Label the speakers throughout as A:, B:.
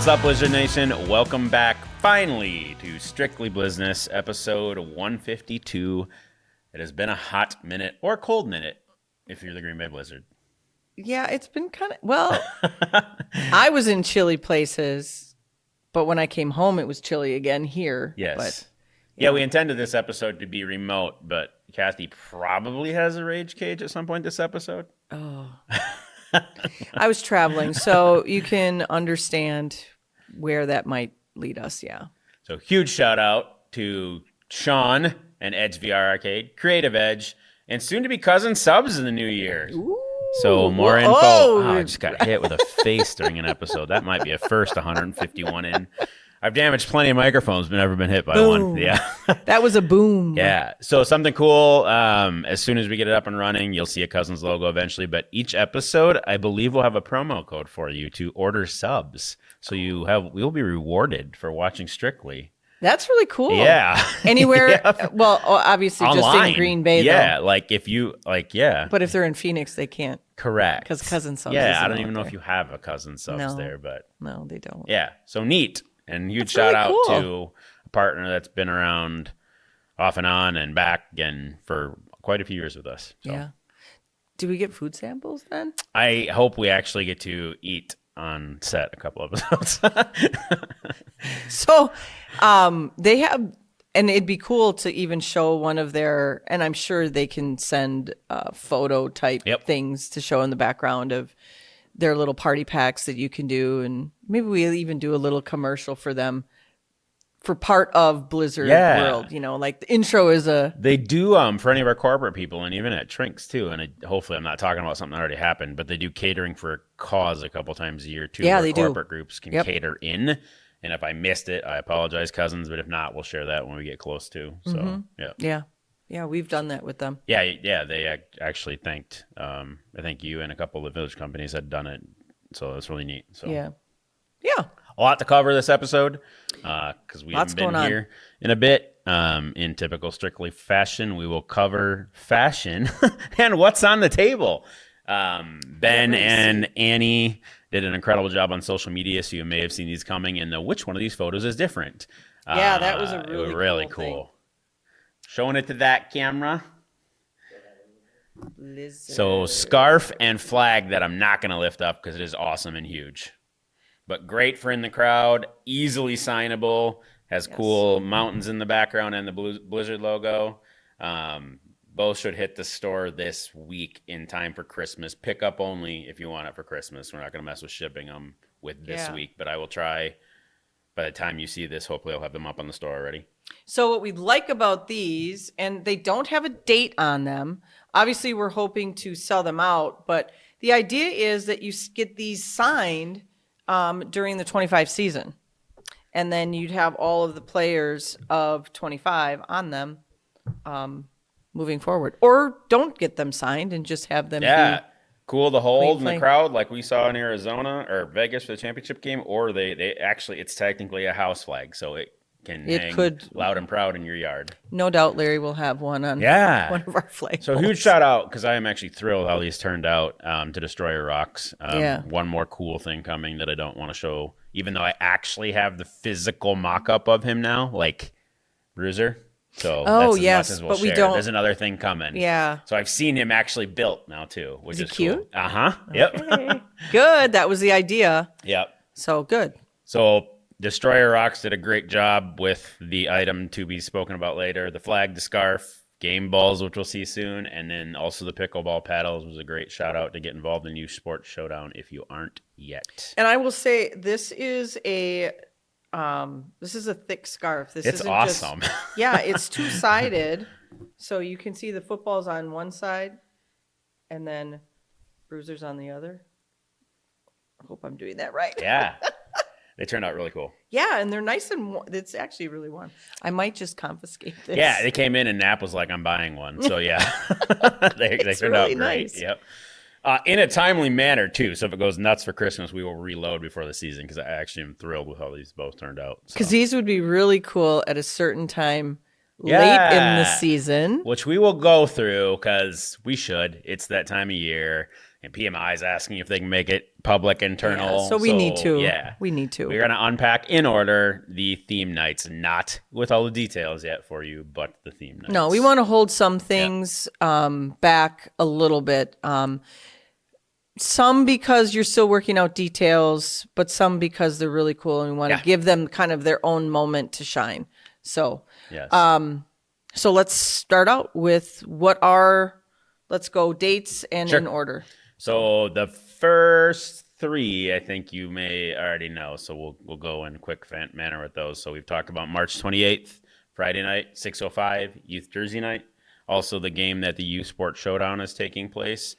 A: What's up, Blizzard Nation? Welcome back, finally, to Strictly Blizzness, episode 152. It has been a hot minute, or a cold minute, if you're the Green Bay Blizzard.
B: Yeah, it's been kind of, well, I was in chilly places, but when I came home, it was chilly again here.
A: Yes.
B: But,
A: yeah, we intended this episode to be remote, but Kathy probably has a rage cage at some point this episode.
B: Oh. I was traveling, so you can understand where that might lead us, yeah.
A: So huge shout out to Sean and Edge VR Arcade, Creative Edge, and soon to be cousin subs in the new year.
B: Ooh.
A: So more info.
B: Oh,
A: I just got hit with a face during an episode. That might be a first 151 in. I've damaged plenty of microphones, but never been hit by one. Yeah.
B: That was a boom.
A: Yeah. So something cool. As soon as we get it up and running, you'll see a Cousins logo eventually. But each episode, I believe, will have a promo code for you to order subs. So we'll be rewarded for watching Strictly.
B: That's really cool.
A: Yeah.
B: Anywhere,
A: Yeah.
B: Well, obviously
A: Online.
B: just in Green Bay,
A: yeah,
B: though.
A: like if you, yeah.
B: But if they're in Phoenix, they can't.
A: Correct.
B: Because Cousin Subs
A: Yeah,
B: isn't
A: I don't even
B: out
A: know
B: there.
A: if you have a Cousin Subs there, but.
B: No, they don't.
A: Yeah, so neat. And huge
B: That's
A: shout
B: really
A: out
B: cool.
A: to a partner that's been around off and on and back again for quite a few years with us. So
B: Yeah. Do we get food samples then?
A: I hope we actually get to eat on set a couple episodes.
B: So they have, and it'd be cool to even show one of their, and I'm sure they can send photo type
A: Yep.
B: things to show in the background of their little party packs that you can do. And maybe we'll even do a little commercial for them for part of Blizzard
A: Yeah.
B: World. You know, like the intro is a,
A: They do for any of our corporate people and even at Trinks too. And hopefully I'm not talking about something that already happened, but they do catering for a cause a couple times a year too.
B: Yeah,
A: where
B: they do.
A: corporate groups can
B: Yep.
A: cater in. And if I missed it, I apologize, cousins. But if not, we'll share that when we get close to. So yeah.
B: yeah, we've done that with them.
A: Yeah. They actually thanked. I think you and a couple of the village companies had done it, so that's really neat. So
B: Yeah.
A: a lot to cover this episode because we
B: Lots
A: haven't been
B: going on.
A: here in a bit. In typical Strictly fashion, we will cover fashion and what's on the table. Ben and Annie did an incredible job on social media, so you may have seen these coming and know which one of these photos is different.
B: Yeah, that was a
A: It
B: really,
A: was really
B: cool thing.
A: cool. Showing it to that camera.
B: Blizzard.
A: So scarf and flag that I'm not going to lift up because it is awesome and huge. But great for in the crowd, easily signable, has cool mountains in the background and the Blizzard logo. Both should hit the store this week in time for Christmas. Pick up only if you want it for Christmas. We're not going to mess with shipping them with this week, but I will try. By the time you see this, hopefully I'll have them up on the store already.
B: So what we like about these, and they don't have a date on them. Obviously, we're hoping to sell them out, but the idea is that you get these signed during the 25 season. And then you'd have all of the players of 25 on them moving forward. Or don't get them signed and just have them be
A: cool to hold in the
B: play.
A: crowd like we saw in Arizona or Vegas for the championship game. Or they actually, it's technically a house flag, so it can hang loud and proud in your yard.
B: No doubt Larry will have one on one of our flags.
A: So huge shout out, because I am actually thrilled how these turned out to Destroyer Rocks. One more cool thing coming that I don't want to show, even though I actually have the physical mock-up of him now, like Bruiser. So that's as much as we'll
B: but we
A: share.
B: don't.
A: There's another thing coming.
B: Yeah.
A: So I've seen him actually built now too, which is
B: cute?
A: cool. Uh-huh. Yep.
B: Okay. Good. That was the idea.
A: Yep.
B: So good.
A: So Destroyer Rocks did a great job with the item to be spoken about later. The flag, the scarf, game balls, which we'll see soon, and then also the pickleball paddles was a great shout out to get involved in Youth Sports Showdown if you aren't yet.
B: And I will say this is a thick scarf. This
A: It's
B: isn't
A: awesome.
B: Yeah, it's two-sided, so you can see the footballs on one side, and then Bruiser's on the other. I hope I'm doing that right.
A: Yeah. They turned out really cool.
B: Yeah, and they're nice and it's actually really warm. I might just confiscate this.
A: Yeah, they came in and Nap was like, I'm buying one. So yeah, they turned out
B: really
A: great.
B: nice.
A: Yep. In a timely manner too. So if it goes nuts for Christmas, we will reload before the season, because I actually am thrilled with how these both turned out.
B: Because these would be really cool at a certain time late in the season.
A: Which we will go through, because we should. It's that time of year. And PMI is asking if they can make it public internal.
B: Yeah, so we need to.
A: Yeah.
B: We need to.
A: We're going to unpack in order the theme nights, not with all the details yet for you, but the theme nights.
B: No, we want to hold some things back a little bit. Some because you're still working out details, but some because they're really cool and we want to give them kind of their own moment to shine. So,
A: yes.
B: So let's start out with let's go dates and in order.
A: So the first three, I think you may already know. So we'll go in quick manner with those. So we've talked about March 28th, Friday night, 6:05, Youth Jersey Night. Also the game that the Youth Sport Showdown is taking place.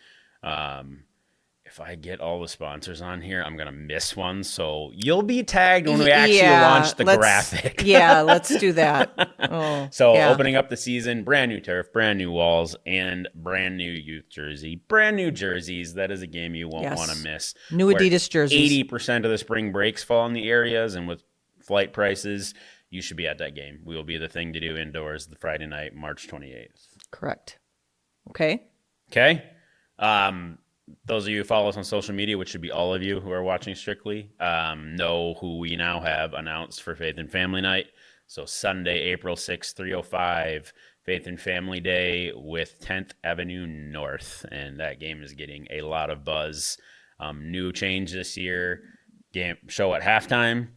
A: If I get all the sponsors on here, I'm going to miss one. So you'll be tagged when we actually launch the graphic.
B: Yeah, let's do that.
A: Opening up the season, brand new turf, brand new walls, and brand new youth jersey. Brand new jerseys. That is a game you won't want to miss.
B: New Adidas jerseys.
A: 80% of the spring breaks fall in the areas, and with flight prices, you should be at that game. We will be the thing to do indoors the Friday night, March 28th.
B: Correct. Okay.
A: Those of you who follow us on social media, which should be all of you who are watching Strictly, know who we now have announced for Faith and Family Night. So Sunday, April 6th, 3:05, Faith and Family Day with 10th Avenue North. And that game is getting a lot of buzz. New change this year. Show at halftime,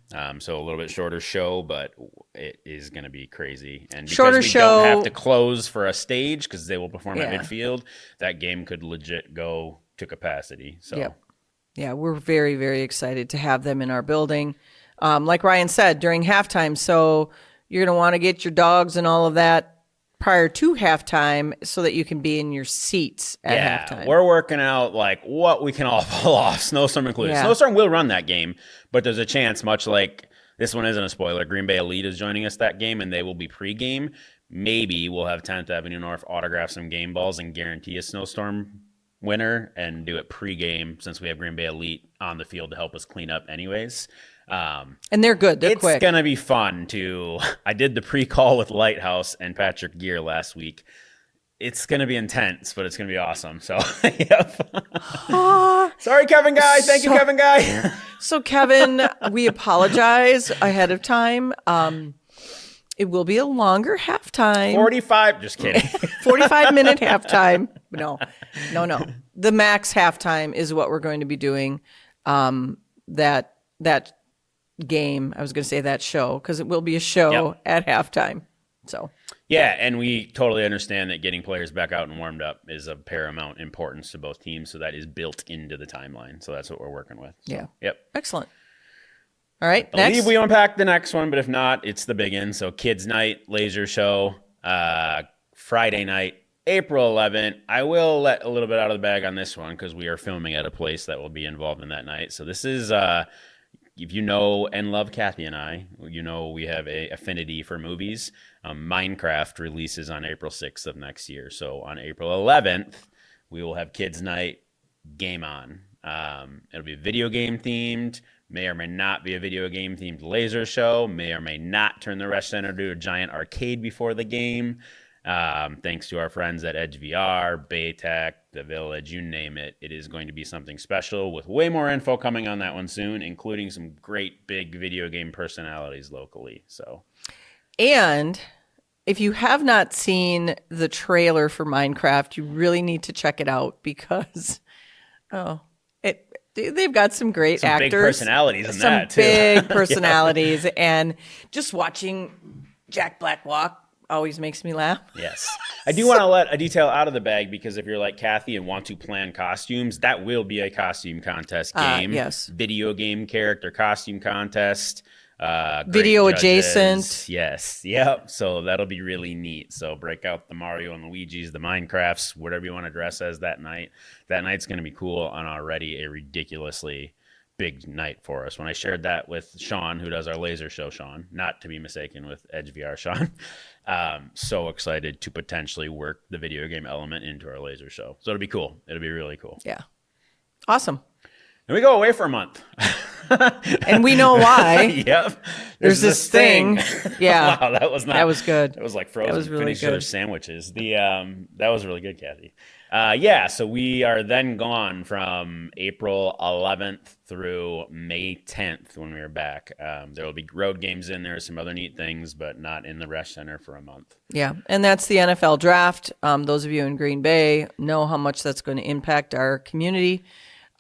A: so a little bit shorter show, but it is going to be crazy. And because we don't have to close for a stage because they will perform at midfield, that game could legit go to capacity. So,
B: yeah, we're very, very excited to have them in our building. Like Ryan said, during halftime, so you're going to want to get your dogs and all of that prior to halftime so that you can be in your seats at halftime.
A: We're working out like what we can all pull off, Snowstorm included. Snowstorm will run that game, but there's a chance, much like this one isn't a spoiler, Green Bay Elite is joining us that game and they will be pregame. Maybe we'll have 10th Avenue North autograph some game balls and guarantee a Snowstorm winner and do it pregame since we have Green Bay Elite on the field to help us clean up anyways.
B: And they're good. They're quick.
A: It's going to be fun I did the pre-call with Lighthouse and Patrick Gear last week. It's going to be intense, but it's going to be awesome. So, sorry, Kevin Guy. Thank you, Kevin Guy.
B: So, Kevin, we apologize ahead of time. It will be a longer halftime.
A: 45. Just kidding.
B: 45-minute halftime. No. The max halftime is what we're going to be doing. That game, I was going to say that show, because it will be a show at halftime. So
A: yeah, and we totally understand that getting players back out and warmed up is of paramount importance to both teams, so that is built into the timeline. So that's what we're working with. So,
B: excellent. All right,
A: I believe we unpack the next one, but if not, it's the big one. So Kids Night, Laser Show, Friday night, April 11th. I will let a little bit out of the bag on this one because we are filming at a place that will be involved in that night. So this is... if you know and love Kathy and I, you know we have a affinity for movies. Minecraft releases on April 6th of next year. So on April 11th, we will have Kids Night Game On. It'll be video game themed, may or may not be a video game themed laser show, may or may not turn the Resch Center to a giant arcade before the game. Thanks to our friends at Edge VR, Baytech, The Village, you name it. It is going to be something special with way more info coming on that one soon, including some great big video game personalities locally. So, and
B: if you have not seen the trailer for Minecraft, you really need to check it out because, they've got some great actors.
A: Big personalities in that, too.
B: Some big personalities. And just watching Jack Black walk always makes me laugh.
A: Yes. I do want to let a detail out of the bag because if you're like Kathy and want to plan costumes, that will be a costume contest game.
B: Yes.
A: Video game character costume contest.
B: Video adjacent.
A: Yes. Yep. So that'll be really neat. So break out the Mario and Luigi's, the Minecrafts, whatever you want to dress as that night. That night's going to be cool and already a ridiculously big night for us. When I shared that with Sean, who does our laser show, Sean, not to be mistaken with Edge VR Sean, so excited to potentially work the video game element into our laser show. So it'll be cool. It'll be really cool.
B: Yeah. Awesome.
A: And we go away for a month.
B: And we know why.
A: Yep.
B: There's this thing. Yeah.
A: Wow, that was
B: good.
A: That was like frozen.
B: That was really
A: finish
B: good.
A: Other sandwiches. That was really good, Kathy. Yeah, so we are then gone from April 11th through May 10th when we are back. There will be road games in there, some other neat things, but not in the Resch Center for a month.
B: Yeah, and that's the NFL draft. Those of you in Green Bay know how much that's going to impact our community.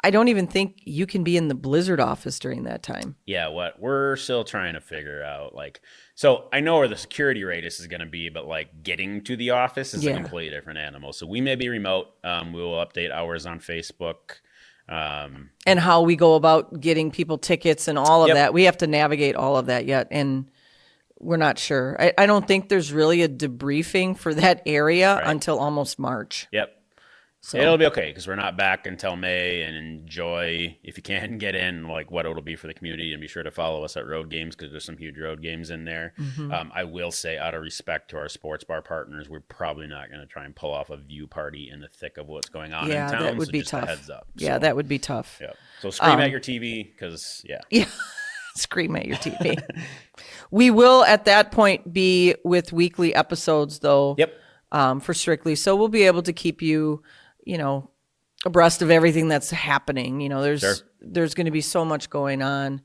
B: I don't even think you can be in the Blizzard office during that time.
A: Yeah, what we're still trying to figure out, like, so I know where the security radius is going to be, but like getting to the office is a completely different animal. So we may be remote. We will update ours on Facebook.
B: And how we go about getting people tickets and all of that. We have to navigate all of that yet, and we're not sure. I don't think there's really a debriefing for that area until almost March.
A: Yep. So it'll be okay because we're not back until May, and enjoy, if you can get in, like what it'll be for the community, and be sure to follow us at road games because there's some huge road games in there. I will say, out of respect to our sports bar partners, we're probably not going to try and pull off a view party in the thick of what's going on in town.
B: That would be
A: just
B: tough.
A: A heads up.
B: Yeah, that would be tough.
A: Yeah. So scream at your TV because
B: Yeah, scream at your TV. We will at that point be with weekly episodes though. For Strictly, so we'll be able to keep you, abreast of everything that's happening. There's going to be so much going on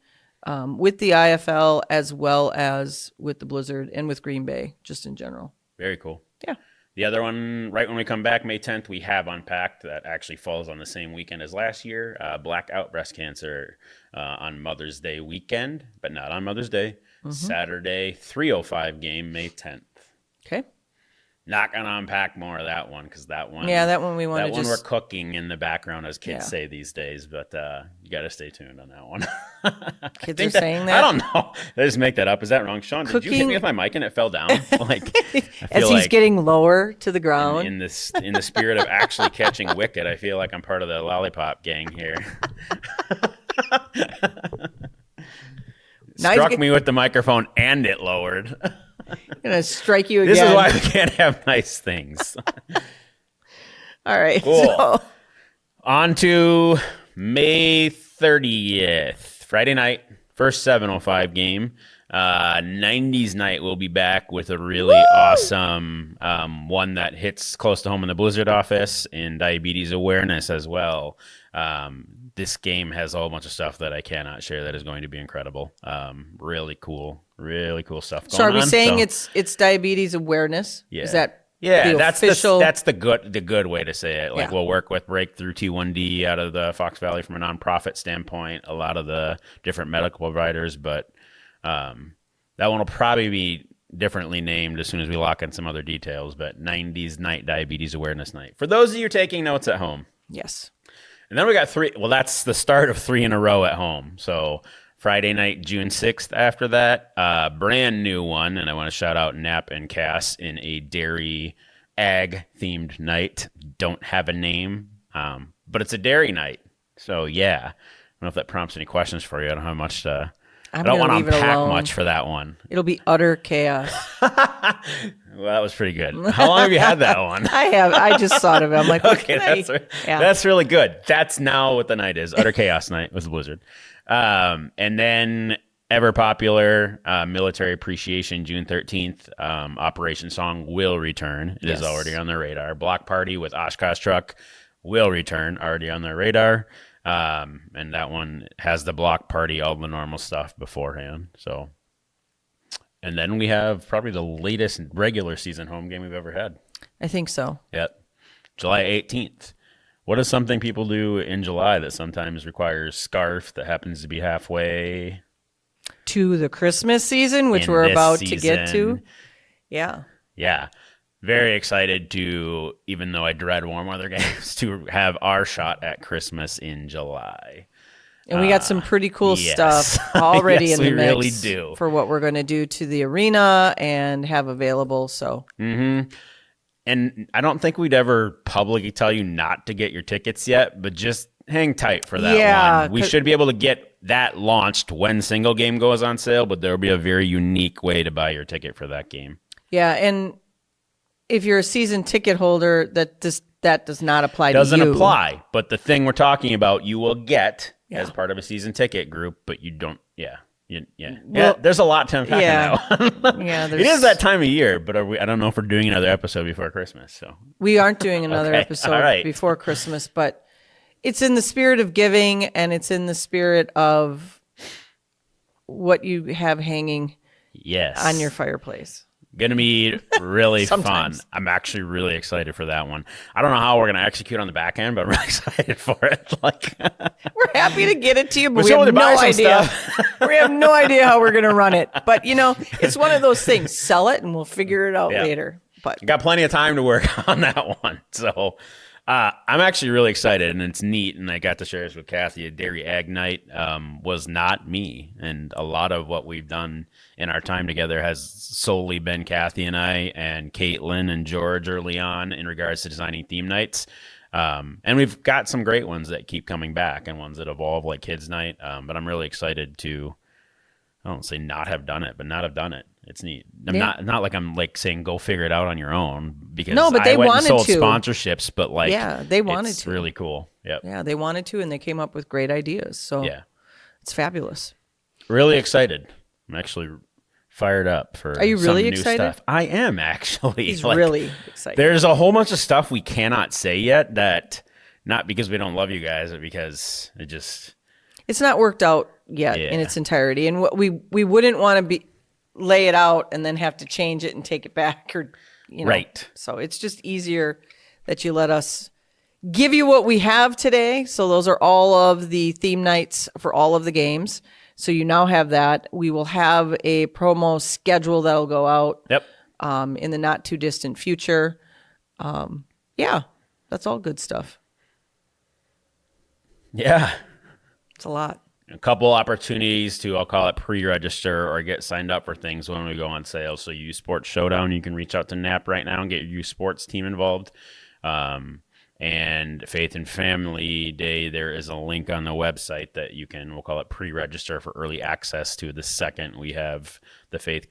B: with the IFL as well as with the Blizzard and with Green Bay, just in general.
A: Very cool.
B: Yeah.
A: The other one, right when we come back, May 10th, we have Unpacked. That actually falls on the same weekend as last year. Blackout breast cancer on Mother's Day weekend, but not on Mother's Day. Saturday, 3:05 game, May 10th.
B: Okay.
A: Not going to unpack more of that one because that one.
B: Yeah, that one we want to
A: just. That one we're cooking in the background, as kids say these days, but you got to stay tuned on that one.
B: Kids are saying that?
A: I don't know. Did I just make that up? Is that wrong? Sean, did you hit me with my mic and it fell down?
B: As he's getting lower to the ground.
A: In the spirit of actually catching Wicked, I feel like I'm part of the lollipop gang here. Struck me with the microphone and it lowered.
B: I'm going to strike you again.
A: This is why we can't have nice things.
B: All right.
A: Cool. So. On to May 30th, Friday night, first 7:05 game. 90s night will be back with a really awesome one that hits close to home in the Blizzard office and diabetes awareness as well. This game has a whole bunch of stuff that I cannot share that is going to be incredible. Really cool stuff going on.
B: So are we saying it's diabetes awareness?
A: Yeah.
B: Is that
A: that's
B: official?
A: That's the good way to say it. Like we'll work with Breakthrough T1D out of the Fox Valley from a nonprofit standpoint, a lot of the different medical providers, but that one will probably be differently named as soon as we lock in some other details. But 90s night, diabetes awareness night. For those of you taking notes at home.
B: Yes.
A: And then we got 3. Well, that's the start of 3 in a row at home. So Friday night, June 6th after that, brand new one. And I want to shout out Nap and Cass in a dairy ag themed night. Don't have a name, but it's a dairy night. So yeah, I don't know if that prompts any questions for you. I don't have much to, I don't want to unpack much for that one.
B: It'll be utter chaos.
A: Well, that was pretty good. How long have you had that one?
B: I just thought of it. I'm like,
A: okay, that's really good. That's now what the night is. Utter Chaos Night with the Blizzard. And then ever popular Military Appreciation, June 13th. Operation Song will return. It is already on their radar. Block Party with Oshkosh Truck will return, already on their radar. And that one has the block party, all the normal stuff beforehand. So, and then we have probably the latest regular season home game we've ever had.
B: I think so.
A: Yep. July 18th. What is something people do in July that sometimes requires scarf that happens to be halfway
B: to the Christmas season, which we're about to get to? Yeah.
A: Yeah. Very excited to, even though I dread warm weather games, to have our shot at Christmas in July.
B: And we got some pretty cool stuff already in the mix
A: really do.
B: For what we're going to do to the arena and have available. So,
A: And I don't think we'd ever publicly tell you not to get your tickets yet, but just hang tight for that one. We should be able to get that launched when single game goes on sale, but there will be a very unique way to buy your ticket for that game.
B: Yeah, and if you're a season ticket holder, that does not apply to you.
A: Doesn't apply, but the thing we're talking about, you will get as part of a season ticket group, but you don't. Yeah, Yeah.
B: Well,
A: There's a lot to unpack
B: yeah.
A: now.
B: Yeah,
A: It is that time of year, but I don't know if we're doing another episode before Christmas. So
B: we aren't doing another
A: Okay,
B: episode
A: all right.
B: before Christmas, but it's in the spirit of giving, and it's in the spirit of what you have hanging
A: yes,
B: on your fireplace.
A: gonna be really fun.
B: Sometimes.
A: I'm actually really excited for that one. I don't know how we're gonna execute on the back end, but I'm really excited for it. Like,
B: We're happy to get it to you, but
A: We're
B: we
A: still
B: have
A: gonna buy
B: no
A: some
B: idea.
A: stuff.
B: We have no idea how we're going to run it. But, it's one of those things. Sell it, and we'll figure it out
A: Yeah.
B: later. But
A: got plenty of time to work on that one. So I'm actually really excited, and it's neat. And I got to share this with Kathy. A Dairy Ag Night was not me. And a lot of what we've done in our time together has solely been Kathy and I and Caitlin and George early on in regards to designing theme nights. And we've got some great ones that keep coming back and ones that evolve like Kids Night. But I'm really excited to, I don't say not have done it, but not have done it. It's neat. I'm
B: Yeah.
A: not like I'm like saying go figure it out on your own, because
B: No, but they
A: I went
B: wanted
A: and sold
B: to.
A: sponsorships, but like
B: Yeah, they wanted
A: it's
B: to.
A: really cool. Yep.
B: yeah, they wanted to, and they came up with great ideas. So
A: Yeah.
B: it's fabulous.
A: Really excited. I'm actually fired up for
B: Are you
A: some
B: really
A: new
B: excited?
A: stuff. I am actually.
B: He's
A: Like,
B: really excited.
A: There's a whole bunch of stuff we cannot say yet, that not because we don't love you guys, but because it just
B: It's not worked out yet in
A: Yeah.
B: its entirety. And what we wouldn't want to lay it out and then have to change it and take it back, or
A: Right.
B: So it's just easier that you let us give you what we have today. So those are all of the theme nights for all of the games. So you now have that. We will have a promo schedule that'll go out
A: Yep.
B: in the not too distant future. Yeah, that's all good stuff.
A: Yeah.
B: It's a lot.
A: A couple opportunities to, I'll call it, pre-register or get signed up for things when we go on sale. So U Sports Showdown, you can reach out to NAP right now and get your U Sports team involved. And Faith and Family Day, there is a link on the website that you can, we'll call it, pre-register for early access to the second we have the Faith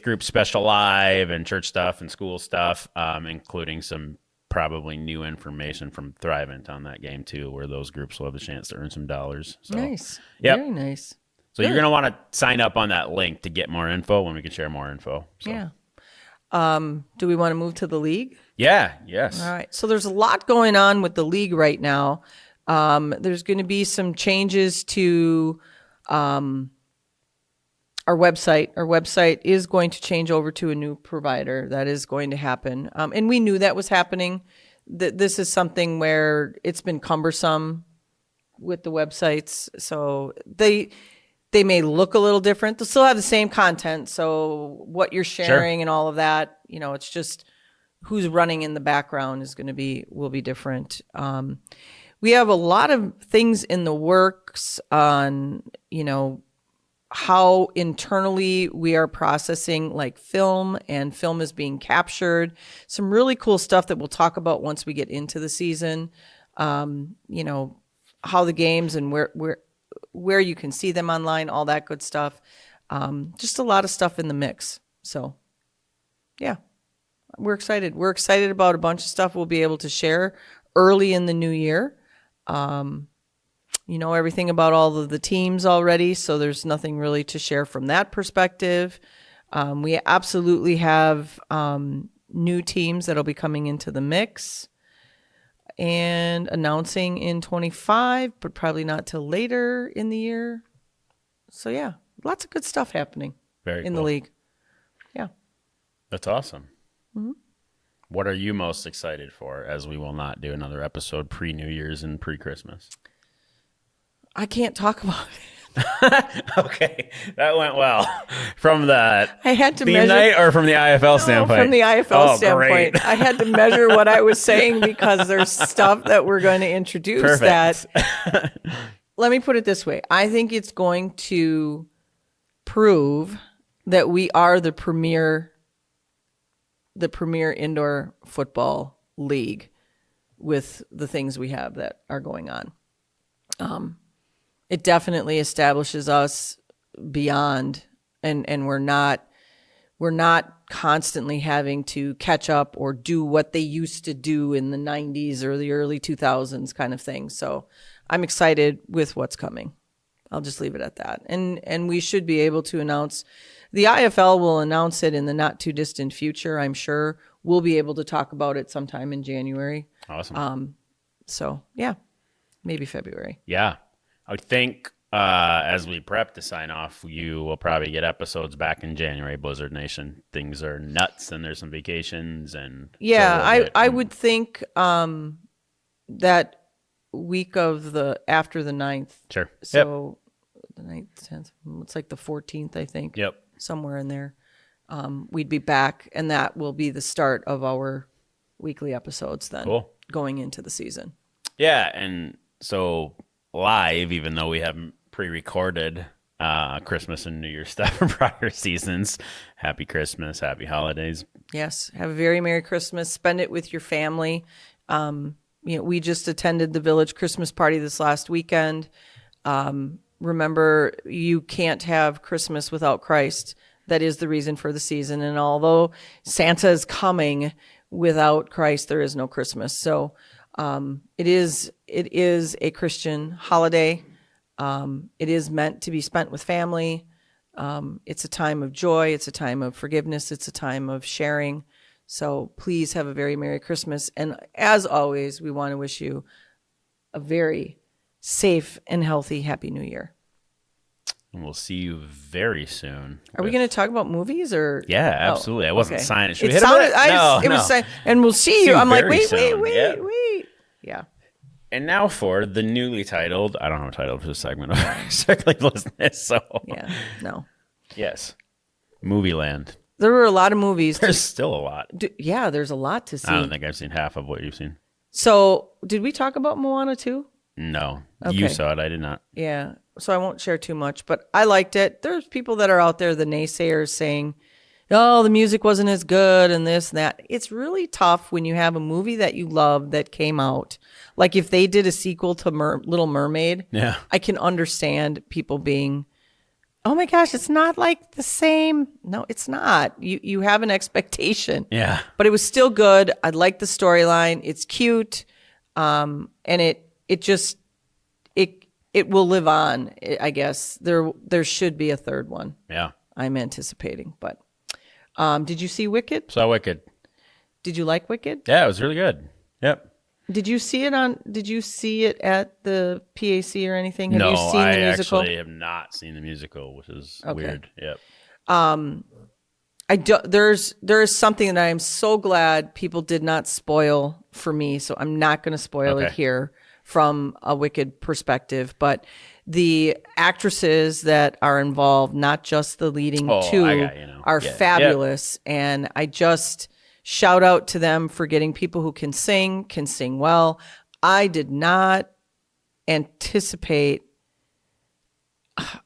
A: Group Special Live and church stuff and school stuff, including some probably new information from Thrivent on that game too, where those groups will have a chance to earn some dollars. So,
B: Nice.
A: Yep.
B: Very nice.
A: So you're going to want to sign up on that link to get more info when we can share more info. So.
B: Yeah. Do we want to move to the league?
A: Yeah. Yes.
B: All right. So there's a lot going on with the league right now. There's going to be some changes to our website. Our website is going to change over to a new provider. That is going to happen. And we knew that was happening. This is something where it's been cumbersome with the websites. So they may look a little different. They'll still have the same content. So what you're sharing and all of that, it's just who's running in the background will be different. We have a lot of things in the works on, how internally we are processing like film, and film is being captured. Some really cool stuff that we'll talk about once we get into the season. How the games and where you can see them online, all that good stuff. Just a lot of stuff in the mix. So, yeah, we're excited. We're excited about a bunch of stuff we'll be able to share early in the new year. You know everything about all of the teams already, so there's nothing really to share from that perspective. We absolutely have new teams that'll be coming into the mix and announcing in 25, but probably not till later in the year. So yeah, lots of good stuff happening in the league. Yeah.
A: That's awesome. Mm-hmm. What are you most excited for, as we will not do another episode pre-New Year's and pre-Christmas?
B: I can't talk about it.
A: Okay, that went well. From the
B: I had to
A: theme
B: measure
A: night or from the IFL standpoint?
B: From the IFL standpoint.
A: Great.
B: I had to measure what I was saying because there's stuff that we're going to introduce.
A: Perfect.
B: That let me put it this way. I think it's going to prove that we are the premier indoor football league with the things we have that are going on. It definitely establishes us beyond, and we're not constantly having to catch up or do what they used to do in the 90s or the early 2000s kind of thing. So I'm excited with what's coming. I'll just leave it at that. And we should be able to announce, the IFL will announce it in the not too distant future. I'm sure we'll be able to talk about it sometime in January.
A: Awesome.
B: So yeah, maybe February.
A: Yeah. I would think as we prep to sign off, you will probably get episodes back in January, Blizzard Nation. Things are nuts and there's some vacations and
B: Yeah,
A: so we'll get-
B: I would think that week of after the 9th.
A: Sure.
B: So the 9th, 10th, it's like the 14th, I think.
A: Yep.
B: Somewhere in there. We'd be back, and that will be the start of our weekly episodes then.
A: Cool.
B: Going into the season.
A: Yeah, and so live, even though we haven't pre-recorded Christmas and New Year's stuff from prior seasons. Happy Christmas, happy holidays.
B: Yes, have a very Merry Christmas. Spend it with your family. We just attended the village Christmas party this last weekend. Remember, you can't have Christmas without Christ. That is the reason for the season. And although Santa is coming, without Christ, there is no Christmas. So it is a Christian holiday. It is meant to be spent with family. It's a time of joy. It's a time of forgiveness. It's a time of sharing. So please have a very Merry Christmas. And as always, we want to wish you a very safe and healthy Happy New Year.
A: And we'll see you very soon.
B: Are we going to talk about movies or?
A: Yeah, absolutely. I wasn't
B: okay.
A: signing. Should we
B: It
A: hit
B: sounded,
A: it?
B: it was saying, and we'll see you.
A: you
B: I'm like,
A: very
B: wait.
A: soon. Yeah.
B: Yeah.
A: And now for the newly titled, I don't have a title for this segment of Strictly Blizzness. So
B: Yeah. No.
A: yes, Movie Land.
B: There were a lot of movies.
A: There's still a lot.
B: Yeah, there's a lot to see.
A: I don't think I've seen half of what you've seen.
B: So, did we talk about Moana too?
A: No,
B: Okay.
A: you saw it. I did not.
B: Yeah. So I won't share too much, but I liked it. There's people that are out there, the naysayers, saying, oh, the music wasn't as good and this and that. It's really tough when you have a movie that you love that came out. Like if they did a sequel to Little Mermaid,
A: Yeah.
B: I can understand people being, oh my gosh, it's not like the same. No, it's not. You have an expectation.
A: Yeah.
B: But it was still good. I like the storyline. It's cute. And it will live on, I guess. There should be a third one.
A: Yeah.
B: I'm anticipating. But did you see Wicked?
A: Saw Wicked.
B: Did you like Wicked?
A: Yeah, it was really good. Yep.
B: Did you see it at the PAC or anything? Have
A: No,
B: you seen the musical?
A: I actually have not seen the musical, which is weird. Yep.
B: There is something that I am so glad people did not spoil for me, so I'm not going to spoil it here from a Wicked perspective. But the actresses that are involved, not just the leading two, are fabulous. And I just shout out to them for getting people who can sing well. I did not anticipate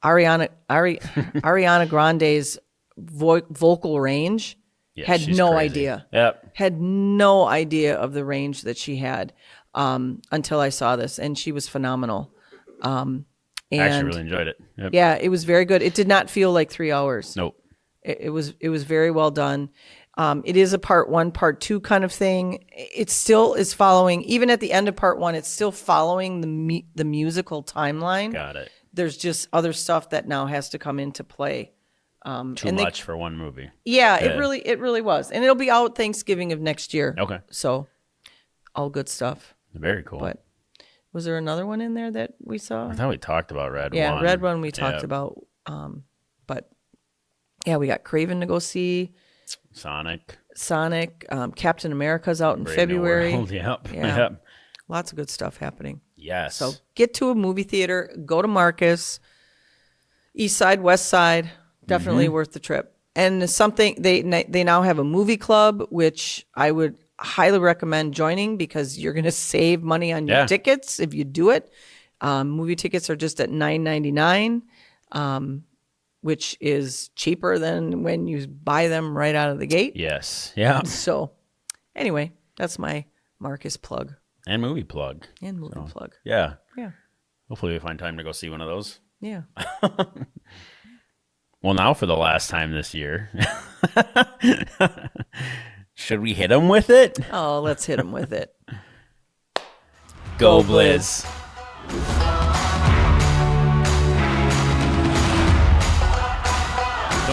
B: Ariana Grande's vocal range.
A: Yeah,
B: Had
A: she's
B: no
A: crazy.
B: idea.
A: Yep.
B: Had no idea of the range that she had until I saw this, and she was phenomenal. And
A: I actually really enjoyed it. Yep.
B: yeah, it was very good. It did not feel like 3 hours.
A: Nope.
B: It was very well done. It is a part 1, part 2 kind of thing. It still is following, even at the end of part 1, it's still following the musical timeline.
A: Got it.
B: There's just other stuff that now has to come into play.
A: Too much for one movie.
B: Yeah, it really was. And it'll be out Thanksgiving of next year.
A: Okay.
B: So all good stuff.
A: Very cool.
B: But was there another one in there that we saw?
A: I thought we talked about Red One.
B: Yeah, Red One we talked about. But yeah, we got Craven to go see.
A: Sonic.
B: Captain America's out in
A: Brave New
B: February.
A: World. Yep.
B: Yeah.
A: Yep.
B: Lots of good stuff happening.
A: Yes.
B: So get to a movie theater, go to Marcus, East Side, West Side, definitely worth the trip. And something they now have a movie club, which I would highly recommend joining because you're going to save money on your tickets if you do it. Movie tickets are just at $9.99, which is cheaper than when you buy them right out of the gate.
A: Yes. Yeah.
B: So anyway, that's my Marcus plug.
A: And movie plug.
B: And movie plug.
A: Yeah.
B: Yeah.
A: Hopefully we find time to go see one of those.
B: Yeah.
A: Well, now for the last time this year, should we hit them with it?
B: Oh, let's hit him with it.
A: Go Blizz.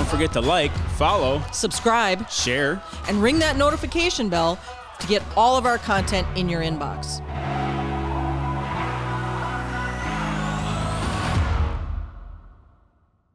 A: Don't forget to like, follow,
B: subscribe,
A: share,
B: and ring that notification bell to get all of our content in your inbox.